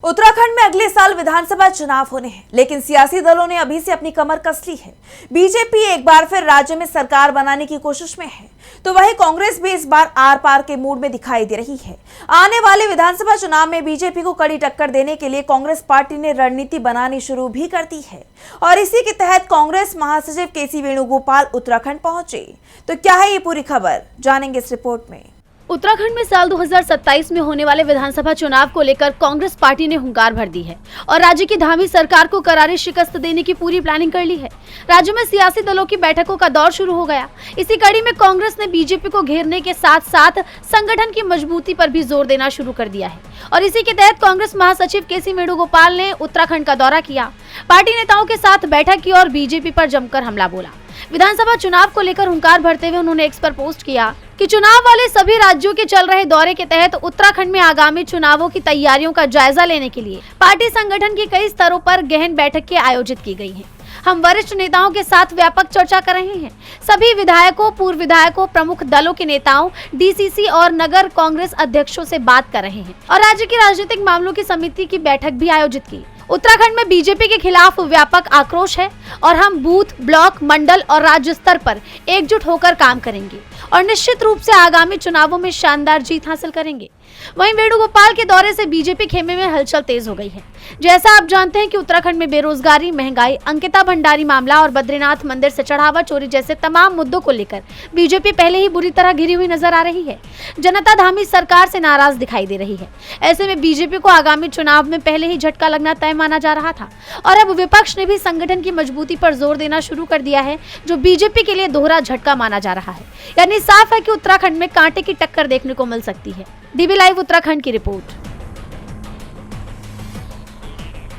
उत्तराखंड में अगले साल विधानसभा चुनाव होने हैं, लेकिन सियासी दलों ने अभी से अपनी कमर कस ली है। बीजेपी एक बार फिर राज्य में सरकार बनाने की कोशिश में है, तो वहीं कांग्रेस भी इस बार आर पार के मूड में दिखाई दे रही है। आने वाले विधानसभा चुनाव में बीजेपी को कड़ी टक्कर देने के लिए कांग्रेस पार्टी ने रणनीति बनानी शुरू भी कर दी है और इसी के तहत कांग्रेस महासचिव केसी वेणुगोपाल उत्तराखंड पहुंचे। तो क्या है ये पूरी खबर, जानेंगे इस रिपोर्ट में। उत्तराखंड में साल 2027 में होने वाले विधानसभा चुनाव को लेकर कांग्रेस पार्टी ने हुंकार भर दी है और राज्य की धामी सरकार को करारी शिकस्त देने की पूरी प्लानिंग कर ली है। राज्य में सियासी दलों की बैठकों का दौर शुरू हो गया। इसी कड़ी में कांग्रेस ने बीजेपी को घेरने के साथ साथ संगठन की मजबूती पर भी जोर देना शुरू कर दिया है और इसी के तहत कांग्रेस महासचिव केसी वेणुगोपाल ने उत्तराखंड का दौरा किया, पार्टी नेताओं के साथ बैठक की और बीजेपी पर जमकर हमला बोला। विधानसभा चुनाव को लेकर हुंकार भरते हुए उन्होंने एक्स पर पोस्ट किया कि चुनाव वाले सभी राज्यों के चल रहे दौरे के तहत उत्तराखंड में आगामी चुनावों की तैयारियों का जायजा लेने के लिए पार्टी संगठन की कई स्तरों पर गहन बैठकें आयोजित की गई हैं। हम वरिष्ठ नेताओं के साथ व्यापक चर्चा कर रहे हैं। सभी विधायकों, पूर्व विधायकों, प्रमुख दलों के नेताओं, डीसीसी और नगर कांग्रेस अध्यक्षों से बात कर रहे हैं और राज्य की राजनीतिक मामलों की समिति की बैठक भी आयोजित की। उत्तराखंड में बीजेपी के खिलाफ व्यापक आक्रोश है और हम बूथ, ब्लॉक, मंडल और राज्य स्तर पर एकजुट होकर काम करेंगे और निश्चित रूप से आगामी चुनावों में शानदार जीत हासिल करेंगे। वहीं वेणुगोपाल के दौरे से बीजेपी खेमे में हलचल तेज हो गई है। जैसा आप जानते हैं कि उत्तराखंड में बेरोजगारी, महंगाई, अंकिता भंडारी मामला और बद्रीनाथ मंदिर से चढ़ावा चोरी जैसे तमाम मुद्दों को लेकर बीजेपी पहले ही बुरी तरह घिरी हुई नजर आ रही है। जनता धामी सरकार से नाराज दिखाई दे रही है। ऐसे में बीजेपी को आगामी चुनाव में पहले ही झटका लगना तय माना जा रहा था और अब विपक्ष ने भी संगठन की मजबूती पर जोर देना शुरू कर दिया है, जो बीजेपी के लिए दोहरा झटका माना जा रहा है। यानी साफ है कि उत्तराखंड में कांटे की टक्कर देखने को मिल सकती है। डीबी लाइव उत्तराखंड की रिपोर्ट।